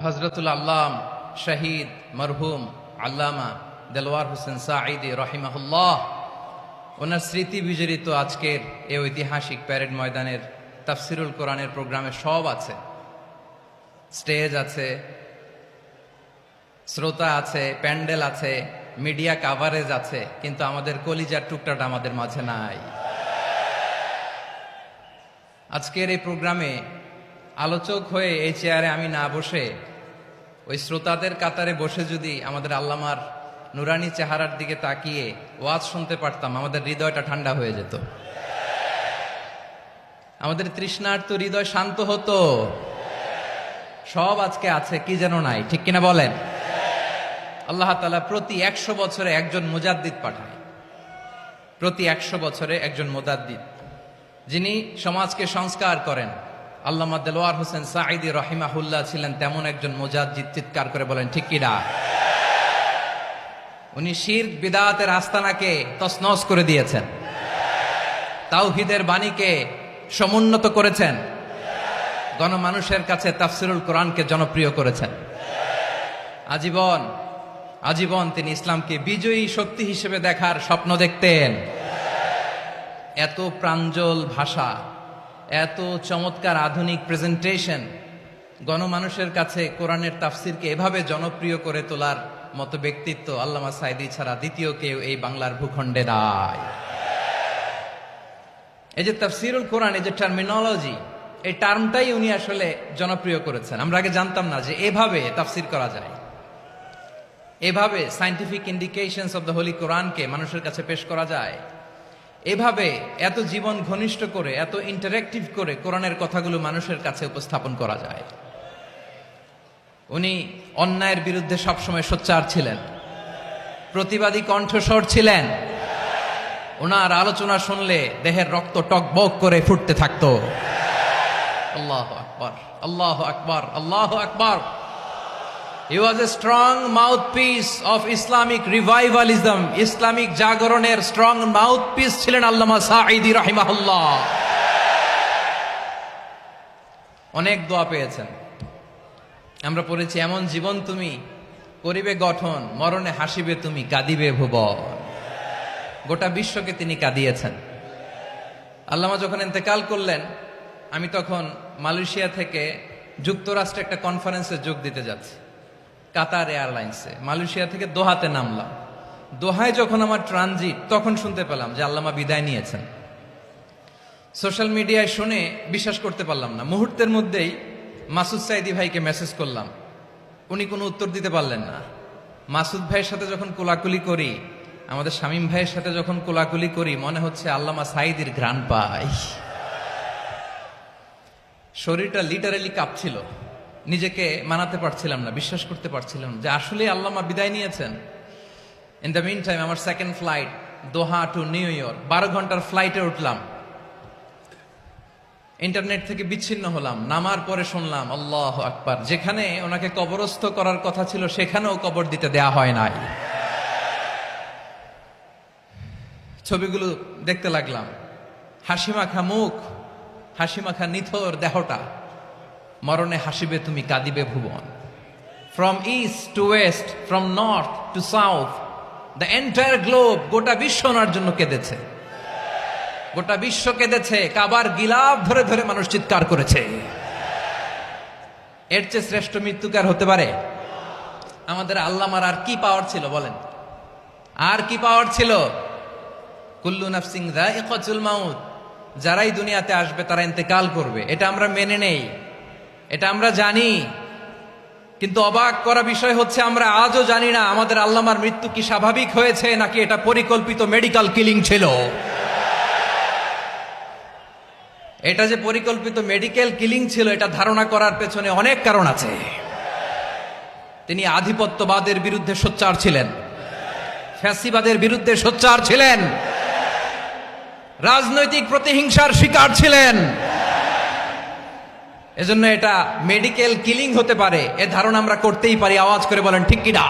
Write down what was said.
হযরতুল আল্লাম শহীদ মরহুম আল্লামা দেলওয়ার হোসেন সাঈদী রহিমাহুল্লাহ ওনার স্মৃতি বিজড়িত আজকের এই ঐতিহাসিক প্যারেড ময়দানের তাফসিরুল কোরআনের প্রোগ্রামে সব আছে। স্টেজ আছে, শ্রোতা আছে, প্যান্ডেল আছে, মিডিয়া কাভারেজ আছে, কিন্তু আমাদের কলিজার টুকটাটা আমাদের মাঝে নাই। আজকের এই প্রোগ্রামে আলোচক হয়ে এই চেয়ারে আমি না বসে ওই শ্রোতাদের কাতারে বসে যদি আমাদের আল্লামার নুরানি চেহারার দিকে তাকিয়ে ওয়াজ শুনতে পারতাম, আমাদের হৃদয়টা ঠান্ডা হয়ে যেত, আমাদের তৃষ্ণার্ত হৃদয় শান্ত হতো। সব আজকে আছে, কি যেন নাই, ঠিক কিনা বলেন? আল্লাহ তাআলা প্রতি 100 বছরে একজন মুজাদ্দিদ পাঠায়, প্রতি 100 বছরে একজন মুজাদ্দিদ, যিনি সমাজকে সংস্কার করেন। আল্লামা দেলওয়ার হোসেন সাঈদী রহিমাহুল্লাহ ছিলেন তেমন একজন মুজাদ্দিদ। চিৎকার করে বলেন ঠিক কিনা? উনি শিরক বিদআতের আস্তানাকে তছনছ করে দিয়েছেন, তাওহীদের বাণীকে সমুন্নত করেছেন, গণমানুষের কাছে তাফসিরুল কোরআনকে জনপ্রিয় করেছেন। আজীবন আজীবন তিনি ইসলামকে বিজয়ী শক্তি হিসেবে দেখার স্বপ্ন দেখতেন। এত প্রাঞ্জল ভাষা, এত চমৎকার আধুনিক প্রেজেন্টেশন, গণমানুষের কাছে কোরআনের তাফসিরকে এভাবে জনপ্রিয় করে তোলার মতো ব্যক্তিত্ব আল্লামা সাঈদী ছাড়া দ্বিতীয় কেউ এই বাংলার ভূখণ্ডে নাই। এই যে তাফসিরুল কোরআন, এই যে টার্মিনোলজি, এই টার্মটাই উনি আসলে জনপ্রিয় করেছেন। আমরা আগে জানতাম না যে এভাবে তাফসির করা যায়, এভাবে scientific indications of the Holi কোরআনকে মানুষের কাছে পেশ করা যায়, এভাবে এত জীবন ঘনিষ্ঠ করে, এত ইন্টারেক্টিভ করে কোরআনের কথাগুলো মানুষের কাছে উপস্থাপন করা যায়। উনি অন্যায়ের বিরুদ্ধে সবসময় সোচ্চার ছিলেন, প্রতিবাদী কণ্ঠস্বর ছিলেন। ওনার আলোচনা শুনলে দেহের রক্ত টকবক করে ফুটতে থাকতো। আল্লাহু আকবার, আল্লাহু আকবার, আল্লাহু আকবার। He was a strong mouthpiece of Islamic revivalism. Islamic জাগরণের strong mouthpiece ছিলেন আল্লামা সাঈদী রাহিমাহুল্লাহ। অনেক দোয়া পেয়েছেন, আমরা পড়েছি, এমন জীবন তুমি করিবে গঠন, মরণে হাসিবে তুমি, কাঁদিবে ভুবন। গোটা বিশ্বকে তিনি কাঁদিয়েছেন। আল্লামা যখন ইন্তেকাল করলেন, আমি তখন মালয়েশিয়া থেকে যুক্তরাষ্ট্রে একটা কনফারেন্সে যোগ দিতে যাচ্ছি, কাতার এয়ারলাইন্সে। মালয়েশিয়া থেকে দোহাতে নামলাম। দোহায় যখন আমার ট্রানজিট, তখন শুনতে পেলাম যে আল্লামা বিদায় নিয়েছেন। সোশ্যাল মিডিয়ায় শুনে বিশ্বাস করতে পারলাম না। মুহূর্তের মধ্যেই মাসুদ সাঈদী ভাইকে মেসেজ করলাম, উনি কোনো উত্তর দিতে পারলেন না। মাসুদ ভাইয়ের সাথে যখন কোলাকুলি করি, আমাদের শামীম ভাইয়ের সাথে যখন কোলাকুলি করি, মনে হচ্ছে আল্লামা সাঈদীর ঘ্রাণ পাই। শরীরটা লিটারালি কাঁপছিল, নিজেকে মানাতে পারছিলাম না, বিশ্বাস করতে পারছিলাম যে আসলে আল্লামা বিদায় নিয়েছেন। ইন দ্য মিন টাইম আমার সেকেন্ড ফ্লাইট, দোহা টু নিউ ইয়র্ক, 12 ঘন্টার ফ্লাইটে উঠলাম। ইন্টারনেট থেকে বিচ্ছিন্ন হলাম। নামার পরে শুনলাম আল্লাহু আকবার, যেখানে ওনাকে কবরস্থ করার কথা ছিল সেখানেও কবর দিতে দেয়া হয় নাই। ছবিগুলো দেখতে লাগলাম, হাসিমাখা মুখ, হাসিমাখা নিথর দেহটা, মরণে হাসিবে তুমি, কাঁদিবে ভুবন। From east to west, from north to south, the entire globe, গোটা বিশ্ব ওনার জন্য কেঁদেছে, গোটা বিশ্ব কেঁদেছে। কাবার গিলাফ ধরে ধরে মানুষ চিৎকার করেছে। এর চেয়ে শ্রেষ্ঠ মৃত্যুকার হতে পারে? আমাদের আল্লামার আর কি পাওয়ার ছিল বলেন? আর কি পাওয়ার ছিল? কুল্লু নাফসিন যায়িকাতুল মাউত, যারাই দুনিয়াতে আসবে তারা ইন্তেকাল করবে, এটা আমরা মেনে নেই, এটা আমরা জানি। কিন্তু অবাক করা বিষয় হচ্ছে, আমরা আজও জানি না আমাদের আল্লামার মৃত্যু কি স্বাভাবিক হয়েছে নাকি এটা পরিকল্পিত মেডিকেল কিলিং ছিল। এটা যে পরিকল্পিত মেডিকেল কিলিং ছিল, এটা ধারণা করার পেছনে অনেক কারণ আছে। তিনি আধিপত্যবাদের বিরুদ্ধে সোচ্চার ছিলেন, ফ্যাসিবাদের বিরুদ্ধে সোচ্চার ছিলেন, রাজনৈতিক প্রতিহিংসার শিকার ছিলেন। এজন্য এটা মেডিকেল কিলিং হতে পারে এ ধারণা আমরা করতেই পারি। আওয়াজ করে বলেন ঠিক কিনা?